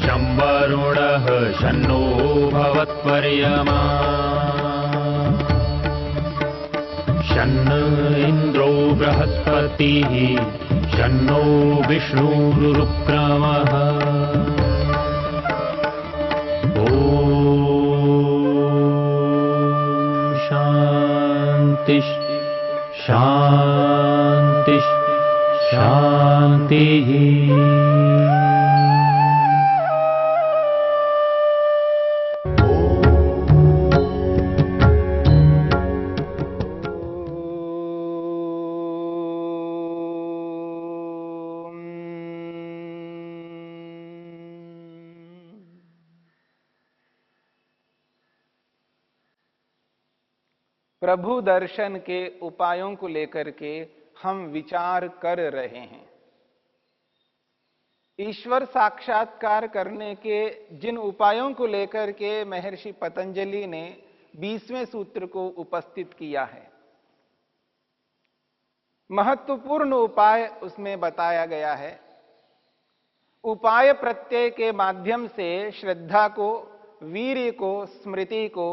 शं वरुणः शन्नो भवत्पर्यमा शन्न इन्द्रो बृहस्पतिः शन्नो विष्णुरुक्रमः ॐ शान्ति शान्ति शान्तिः। प्रभु दर्शन के उपायों को लेकर के हम विचार कर रहे हैं। ईश्वर साक्षात्कार करने के जिन उपायों को लेकर के महर्षि पतंजलि ने 20वें सूत्र को उपस्थित किया है, महत्वपूर्ण उपाय उसमें बताया गया है। उपाय प्रत्यय के माध्यम से श्रद्धा को, वीर्य को, स्मृति को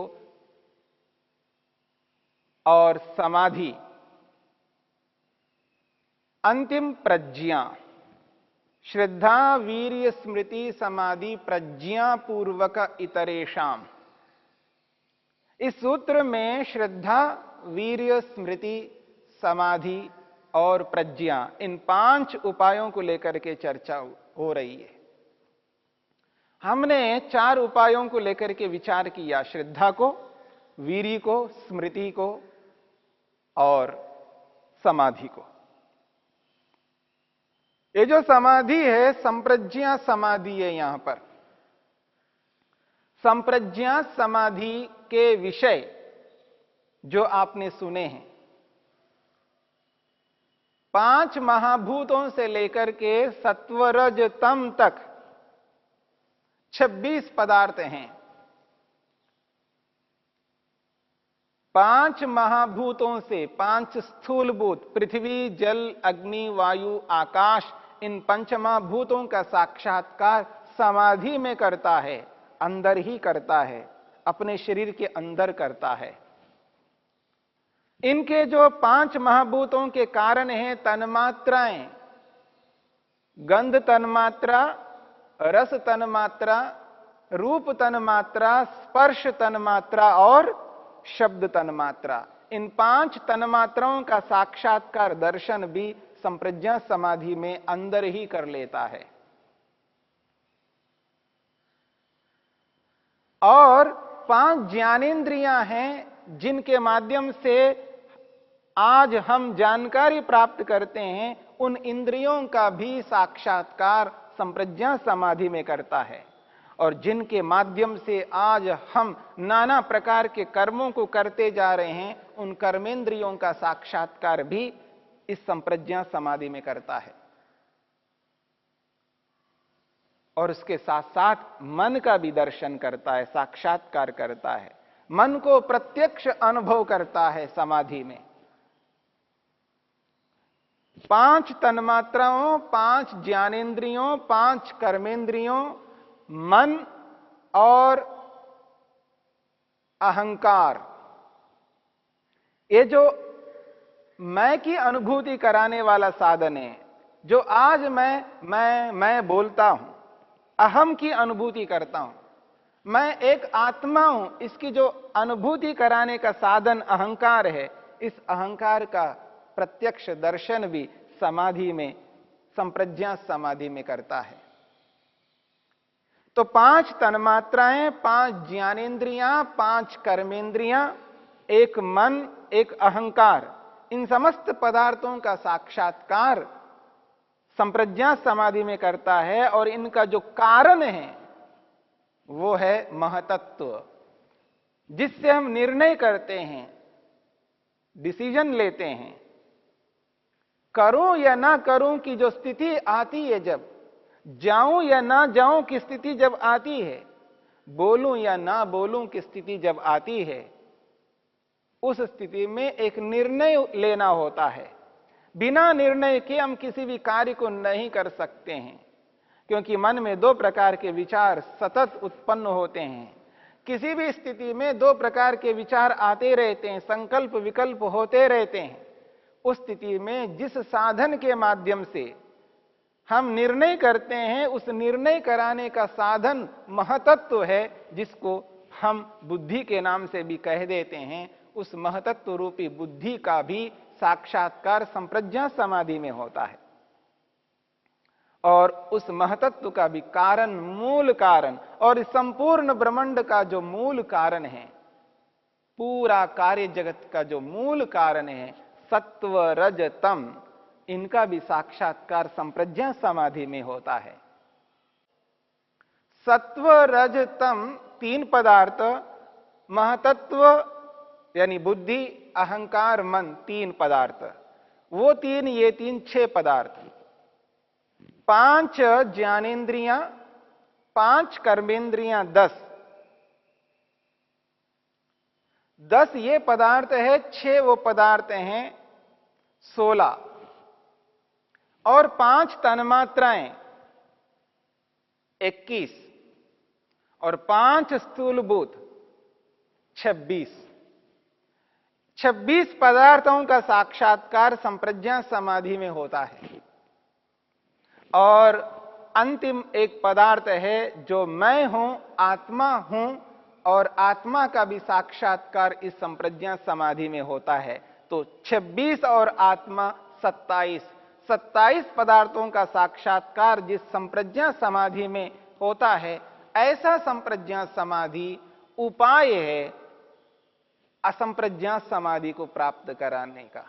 और समाधि, अंतिम प्रज्ञा, श्रद्धा वीर्य स्मृति समाधि प्रज्ञा पूर्वक इतरेषाम। इस सूत्र में श्रद्धा, वीर्य, स्मृति, समाधि और प्रज्ञा, इन 5 उपायों को लेकर के चर्चा हो रही है। हमने 4 उपायों को लेकर के विचार किया, श्रद्धा को, वीर्य को, स्मृति को और समाधि को। ये जो समाधि है, संप्रज्ञा समाधि है। यहां पर संप्रज्ञा समाधि के विषय जो आपने सुने हैं, 5 महाभूतों से लेकर के सत्व रज तम तक 26 पदार्थ हैं। 5 महाभूतों से 5 स्थूलभूत, पृथ्वी, जल, अग्नि, वायु, आकाश, इन पंचमहाभूतों का साक्षात्कार समाधि में करता है, अंदर ही करता है, अपने शरीर के अंदर करता है। इनके जो 5 महाभूतों के कारण हैं तन्मात्राएं, गंध तन्मात्रा, रस तन्मात्रा, रूप तन्मात्रा, स्पर्श तन्मात्रा और शब्द तन्मात्रा, इन 5 तन्मात्राओं का साक्षात्कार दर्शन भी संप्रज्ञा समाधि में अंदर ही कर लेता है। और 5 ज्ञानेंद्रियां हैं जिनके माध्यम से आज हम जानकारी प्राप्त करते हैं। उन इंद्रियों का भी साक्षात्कार संप्रज्ञा समाधि में करता है, और जिनके माध्यम से आज हम नाना प्रकार के कर्मों को करते जा रहे हैं, उन कर्मेंद्रियों का साक्षात्कार भी इस संप्रज्ञा समाधि में करता है। और उसके साथ साथ मन का भी दर्शन करता है, साक्षात्कार करता है, मन को प्रत्यक्ष अनुभव करता है समाधि में। 5 तन्मात्राओं, 5 ज्ञानेंद्रियों, 5 कर्मेंद्रियों, मन और अहंकार, ये जो मैं की अनुभूति कराने वाला साधन है। जो आज मैं बोलता हूं, अहम की अनुभूति करता हूं, मैं एक आत्मा हूं, इसकी जो अनुभूति कराने का साधन अहंकार है, इस अहंकार का प्रत्यक्ष दर्शन भी समाधि में, संप्रज्ञा समाधि में करता है। तो 5 तन्मात्राएं, 5 ज्ञानेंद्रियां, 5 कर्मेंद्रियां, एक मन, एक अहंकार, इन समस्त पदार्थों का साक्षात्कार संप्रज्ञा समाधि में करता है। और इनका जो कारण है वो है महतत्व, जिससे हम निर्णय करते हैं, डिसीजन लेते हैं। करूं या ना करूं की जो स्थिति आती है, जब जाऊं या ना जाऊं की स्थिति जब आती है, बोलूं या ना बोलूं की स्थिति जब आती है, उस स्थिति में एक निर्णय लेना होता है। बिना निर्णय के हम किसी भी कार्य को नहीं कर सकते हैं। क्योंकि मन में दो प्रकार के विचार सतत उत्पन्न होते हैं। किसी भी स्थिति में दो प्रकार के विचार आते रहते हैं, संकल्प विकल्प होते रहते हैं। उस स्थिति में जिस साधन के माध्यम से हम निर्णय करते हैं, उस निर्णय कराने का साधन महतत्व है, जिसको हम बुद्धि के नाम से भी कह देते हैं। उस महतत्व रूपी बुद्धि का भी साक्षात्कार संप्रज्ञा समाधि में होता है। और उस महतत्व का भी कारण, मूल कारण, और इस संपूर्ण ब्रह्मांड का जो मूल कारण है, पूरा कार्य जगत का जो मूल कारण है, सत्व रज तम, इनका भी साक्षात्कार संप्रज्ञा समाधि में होता है। सत्व रज तम तीन पदार्थ, महतत्व यानी बुद्धि, अहंकार, मन, तीन पदार्थ, वो तीन, ये तीन, 6 पदार्थ। 5 ज्ञानेन्द्रियां, 5 कर्मेंद्रियां, 10 ये पदार्थ है, 6 वो पदार्थ हैं, 16, और 5 तन्मात्राएं 21, और 5 स्थूलभूत 26। 26 पदार्थों का साक्षात्कार संप्रज्ञा समाधि में होता है। और अंतिम एक पदार्थ है जो मैं हूं, आत्मा हूं, और आत्मा का भी साक्षात्कार इस संप्रज्ञा समाधि में होता है। तो 26 और आत्मा 27 पदार्थों का साक्षात्कार जिस संप्रज्ञा समाधि में होता है, ऐसा संप्रज्ञा समाधि उपाय है असंप्रज्ञा समाधि को प्राप्त कराने का।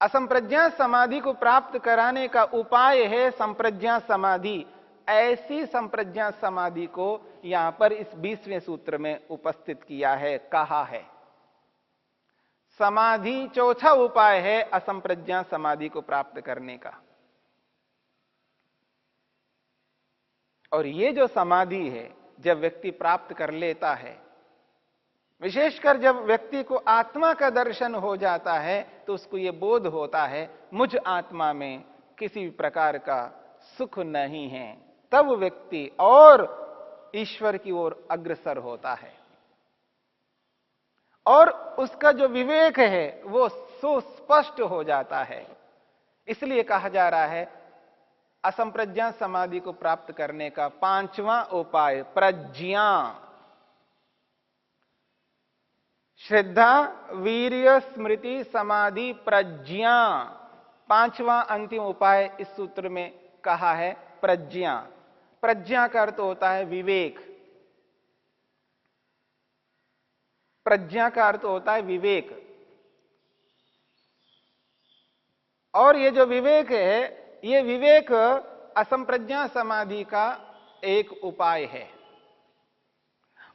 असंप्रज्ञा समाधि को प्राप्त कराने का उपाय है संप्रज्ञा समाधि। ऐसी संप्रज्ञा समाधि को यहां पर इस 20वें सूत्र में उपस्थित किया है, कहा है। समाधि चौथा उपाय है असंप्रज्ञा समाधि को प्राप्त करने का। और ये जो समाधि है, जब व्यक्ति प्राप्त कर लेता है, विशेषकर जब व्यक्ति को आत्मा का दर्शन हो जाता है, तो उसको यह बोध होता है मुझ आत्मा में किसी भी प्रकार का सुख नहीं है, तब व्यक्ति और ईश्वर की ओर अग्रसर होता है। और उसका जो विवेक है वो सुस्पष्ट हो जाता है। इसलिए कहा जा रहा है असंप्रज्ञा समाधि को प्राप्त करने का 5वां उपाय प्रज्ञा। श्रद्धा, वीर्य, स्मृति, समाधि, प्रज्ञा, 5वां अंतिम उपाय इस सूत्र में कहा है प्रज्ञा। प्रज्ञा का अर्थ होता है विवेक। प्रज्ञा का अर्थ होता है विवेक। और ये जो विवेक है, ये विवेक असंप्रज्ञा समाधि का एक उपाय है।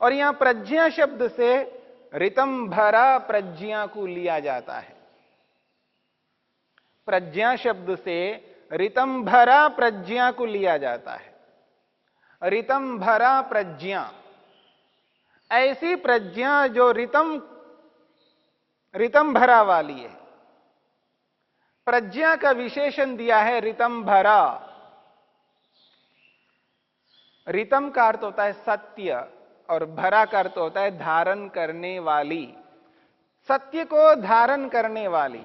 और यहां प्रज्ञा शब्द से ऋतंभरा प्रज्ञा को लिया जाता है। प्रज्ञा शब्द से ऋतंभरा प्रज्ञा को लिया जाता है। ऋतंभरा प्रज्ञा, ऐसी प्रज्ञा जो ऋतंभरा वाली है। प्रज्ञा का विशेषण दिया है ऋतंभरा। ऋतम का अर्थ होता है सत्य, और भरा का अर्थ होता है धारण करने वाली। सत्य को धारण करने वाली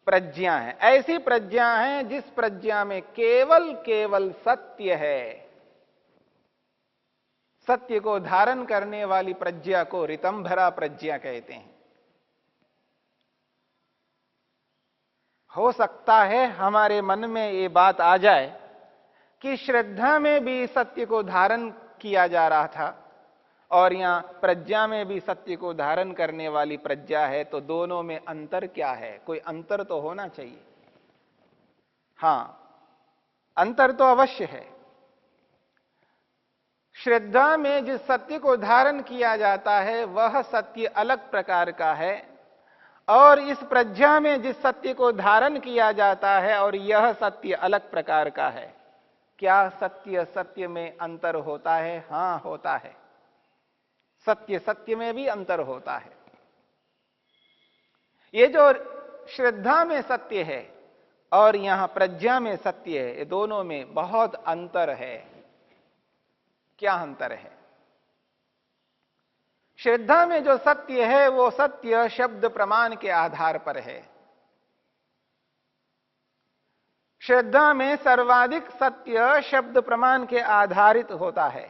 प्रज्ञा है। ऐसी प्रज्ञा है जिस प्रज्ञा में केवल सत्य है। सत्य को धारण करने वाली प्रज्ञा को ऋतंभरा प्रज्ञा कहते हैं। हो सकता है हमारे मन में ये बात आ जाए कि श्रद्धा में भी सत्य को धारण किया जा रहा था और यहां प्रज्ञा में भी सत्य को धारण करने वाली प्रज्ञा है, तो दोनों में अंतर क्या है? कोई अंतर तो होना चाहिए। हां, अंतर तो अवश्य है। श्रद्धा में जिस सत्य को धारण किया जाता है वह सत्य अलग प्रकार का है, और इस प्रज्ञा में जिस सत्य को धारण किया जाता है और यह सत्य अलग प्रकार का है। क्या सत्य में अंतर होता है? हां, होता है। सत्य में भी अंतर होता है। ये जो श्रद्धा में सत्य है और यहां प्रज्ञा में सत्य है, ये दोनों में बहुत अंतर है। क्या अंतर है? श्रद्धा में जो सत्य है वो सत्य शब्द प्रमाण के आधार पर है। श्रद्धा में सर्वाधिक सत्य शब्द प्रमाण के आधारित होता है।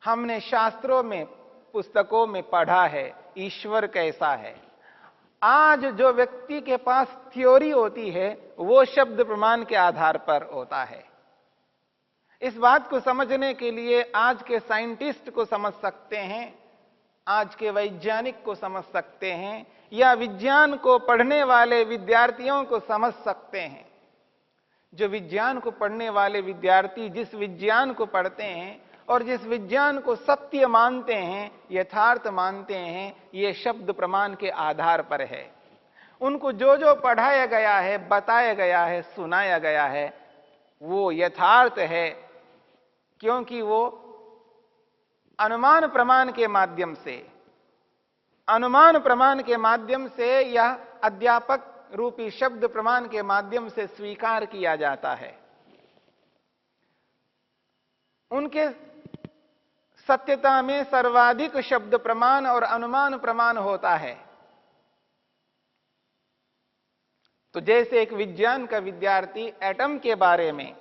हमने शास्त्रों में, पुस्तकों में पढ़ा है ईश्वर कैसा है। आज जो व्यक्ति के पास थ्योरी होती है वो शब्द प्रमाण के आधार पर होता है। इस बात को समझने के लिए आज के साइंटिस्ट को समझ सकते हैं, आज के वैज्ञानिक को समझ सकते हैं, या विज्ञान को पढ़ने वाले विद्यार्थियों को समझ सकते हैं। जो विज्ञान को पढ़ने वाले विद्यार्थी जिस विज्ञान को पढ़ते हैं और जिस विज्ञान को सत्य मानते हैं, यथार्थ मानते हैं, ये शब्द प्रमाण के आधार पर है। उनको जो जो पढ़ाया गया है, बताया गया है, सुनाया गया है, वो यथार्थ है, क्योंकि वो अनुमान प्रमाण के माध्यम से यह अध्यापक रूपी शब्द प्रमाण के माध्यम से स्वीकार किया जाता है। उनके सत्यता में सर्वाधिक शब्द प्रमाण और अनुमान प्रमाण होता है। तो जैसे एक विज्ञान का विद्यार्थी एटम के बारे में,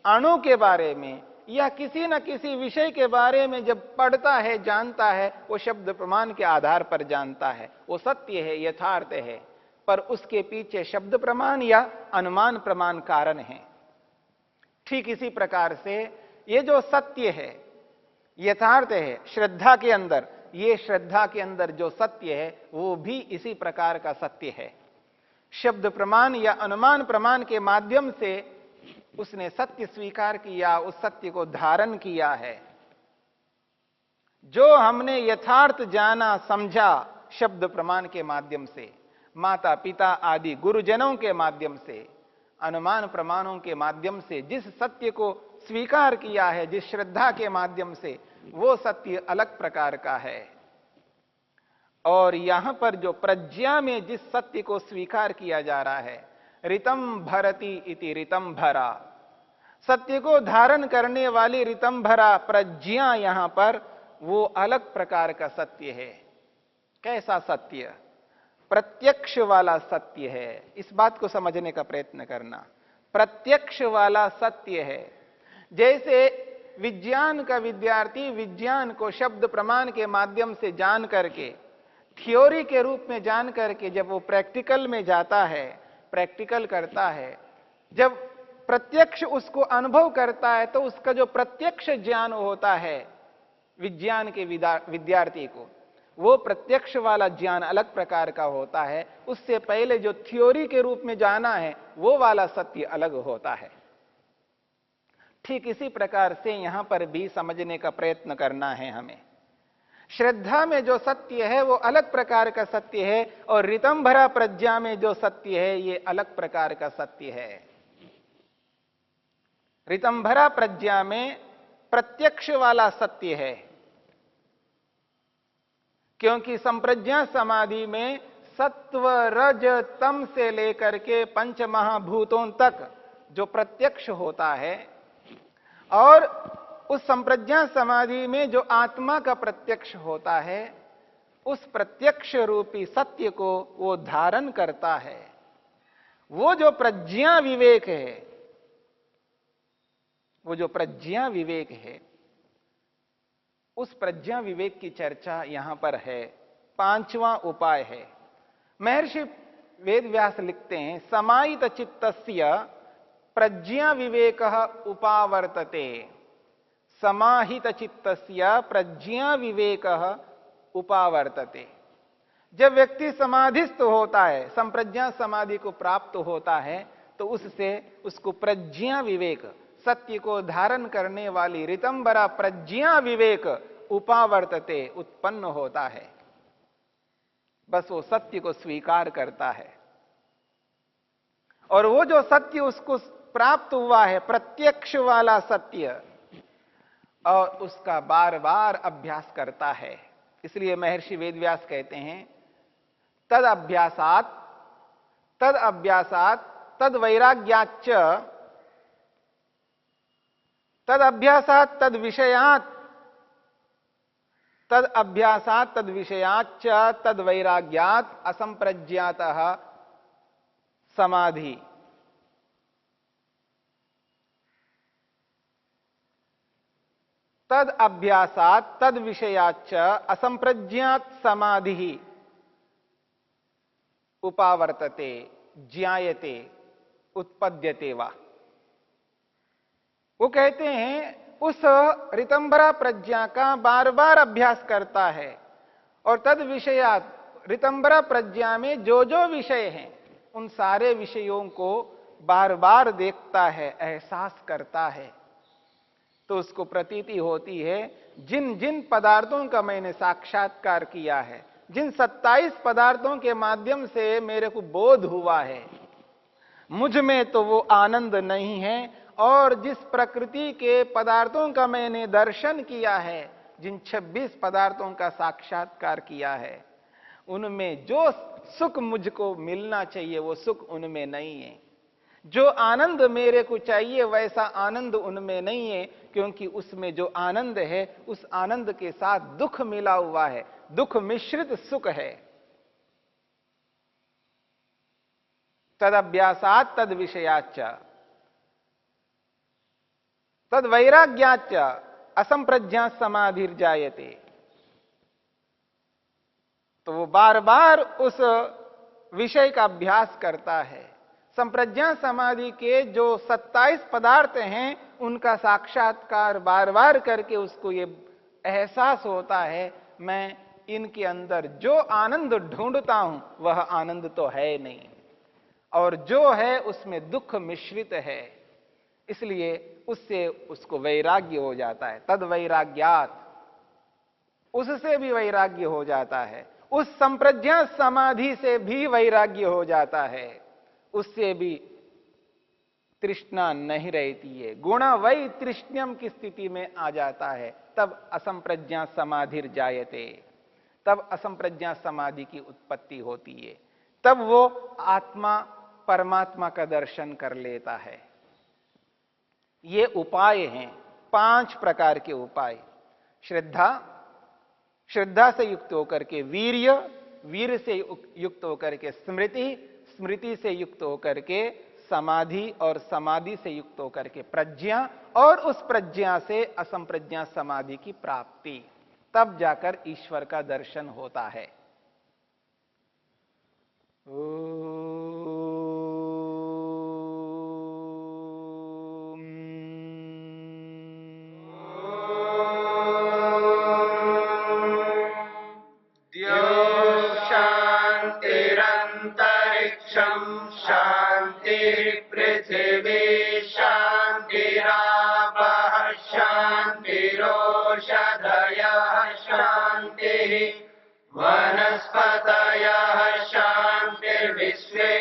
अणु के बारे में, या किसी न किसी विषय के बारे में जब पढ़ता है, जानता है, वो शब्द प्रमाण के आधार पर जानता है, वो सत्य है, यथार्थ है, पर उसके पीछे शब्द प्रमाण या अनुमान प्रमाण कारण है। ठीक इसी प्रकार से ये जो सत्य है, यथार्थ है, श्रद्धा के अंदर, ये श्रद्धा के अंदर जो सत्य है वो भी इसी प्रकार का सत्य है। शब्द प्रमाण या अनुमान प्रमाण के माध्यम से उसने सत्य स्वीकार किया, उस सत्य को धारण किया है। जो हमने यथार्थ जाना, समझा शब्द प्रमाण के माध्यम से, माता पिता आदि गुरुजनों के माध्यम से, अनुमान प्रमाणों के माध्यम से जिस सत्य को स्वीकार किया है, जिस श्रद्धा के माध्यम से, वो सत्य अलग प्रकार का है। और यहां पर जो प्रज्ञा में जिस सत्य को स्वीकार किया जा रहा है, ऋतम भरति इति ऋतम भरा, सत्य को धारण करने वाली ऋतम भरा प्रज्ञा, यहां पर वो अलग प्रकार का सत्य है। कैसा सत्य? प्रत्यक्ष वाला सत्य है। इस बात को समझने का प्रयत्न करना। प्रत्यक्ष वाला सत्य है। जैसे विज्ञान का विद्यार्थी विज्ञान को शब्द प्रमाण के माध्यम से जान करके, थ्योरी के रूप में जान करके जब वो प्रैक्टिकल में जाता है, प्रैक्टिकल करता है, जब प्रत्यक्ष उसको अनुभव करता है, तो उसका जो प्रत्यक्ष ज्ञान होता है विज्ञान के विद्यार्थी को, वो प्रत्यक्ष वाला ज्ञान अलग प्रकार का होता है। उससे पहले जो थ्योरी के रूप में जाना है वो वाला सत्य अलग होता है। ठीक इसी प्रकार से यहां पर भी समझने का प्रयत्न करना है हमें। श्रद्धा में जो सत्य है वो अलग प्रकार का सत्य है, और ऋतंभरा प्रज्ञा में जो सत्य है ये अलग प्रकार का सत्य है। ऋतंभरा प्रज्ञा में प्रत्यक्ष वाला सत्य है, क्योंकि संप्रज्ञा समाधि में सत्व रज तम से लेकर के पंच महाभूतों तक जो प्रत्यक्ष होता है, और उस संप्रज्ञा समाधि में जो आत्मा का प्रत्यक्ष होता है, उस प्रत्यक्ष रूपी सत्य को वो धारण करता है। वो जो प्रज्ञा विवेक है, वो जो प्रज्ञा विवेक है, उस प्रज्ञा विवेक की चर्चा यहां पर है। पांचवां उपाय है। महर्षि वेदव्यास लिखते हैं, समाहित चित्तस्य प्रज्ञा विवेकः उपावर्तते। समाहित चित्तस्य प्रज्ञा विवेकः उपावर्तते। जब व्यक्ति समाधिस्थ होता है, संप्रज्ञा समाधि को प्राप्त होता है, तो उससे उसको प्रज्ञा विवेक, सत्य को धारण करने वाली ऋतंभरा प्रज्ञा विवेक उपावर्तते, उत्पन्न होता है। बस वो सत्य को स्वीकार करता है, और वो जो सत्य उसको प्राप्त हुआ है, प्रत्यक्ष वाला सत्य, और उसका बार बार अभ्यास करता है। इसलिए महर्षि वेदव्यास कहते हैं, तद अभ्यासात तद वैराग्याच्च तद अभ्यासात् तद विषयात् तद अभ्यासात् तद विषयाच्च तद वैराग्यात् असंप्रज्ञातः समाधि। तद अभ्यासात् तद विषयाच्च असंप्रज्ञात समाधि उपावर्तते ज्ञायते उत्पद्यते वा। वो कहते हैं उस ऋतंभरा प्रज्ञा का बार बार अभ्यास करता है और तद विषयात ऋतंभरा प्रज्ञा में जो जो विषय हैं उन सारे विषयों को बार बार देखता है, एहसास करता है, तो उसको प्रतीति होती है जिन जिन पदार्थों का मैंने साक्षात्कार किया है, जिन 27 पदार्थों के माध्यम से मेरे को बोध हुआ है, मुझ में तो वो आनंद नहीं है। और जिस प्रकृति के पदार्थों का मैंने दर्शन किया है, जिन 26 पदार्थों का साक्षात्कार किया है, उनमें जो सुख मुझको मिलना चाहिए वो सुख उनमें नहीं है। जो आनंद मेरे को चाहिए वैसा आनंद उनमें नहीं है, क्योंकि उसमें जो आनंद है उस आनंद के साथ दुख मिला हुआ है, दुख मिश्रित सुख है। तद अभ्यासात् तद विषयाच्च तद वैराग्याच्च असंप्रज्ञा समाधिर्जायते। तो वो बार बार उस विषय का अभ्यास करता है। संप्रज्ञा समाधि के जो 27 पदार्थ हैं उनका साक्षात्कार बार बार करके उसको ये एहसास होता है, मैं इनके अंदर जो आनंद ढूंढता हूं वह आनंद तो है नहीं, और जो है उसमें दुख मिश्रित है, इसलिए उससे उसको वैराग्य हो जाता है। तद वैराग्यात, उससे भी वैराग्य हो जाता है, उस संप्रज्ञा समाधि से भी वैराग्य हो जाता है, उससे भी तृष्णा नहीं रहती है, गुण वै तृष्ण्यम की स्थिति में आ जाता है। तब असंप्रज्ञा समाधिर जायते, तब असंप्रज्ञा समाधि की उत्पत्ति होती है, तब वो आत्मा परमात्मा का दर्शन कर लेता है। ये उपाय हैं, 5 प्रकार के उपाय। श्रद्धा, श्रद्धा से युक्त होकर के वीर्य, वीर्य से युक्त होकर के स्मृति, स्मृति से युक्त होकर के समाधि, और समाधि से युक्त होकर के प्रज्ञा, और उस प्रज्ञा से असंप्रज्ञा समाधि की प्राप्ति, तब जाकर ईश्वर का दर्शन होता है। शांतिरंतरिक्षं शांति पृथिवी शांतिरापः शांतिरोषधयः शांतिः वनस्पतयः शांतिर्विश्वे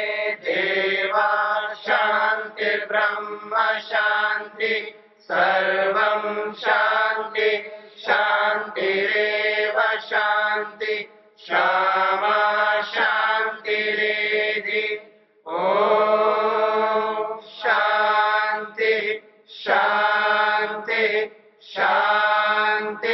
देवा शांतिर्ब्रह्म शांति सर्वं शांति शांतिरेव शांति क्षमा शांतिरेधि। ओम शांति शांति शांति।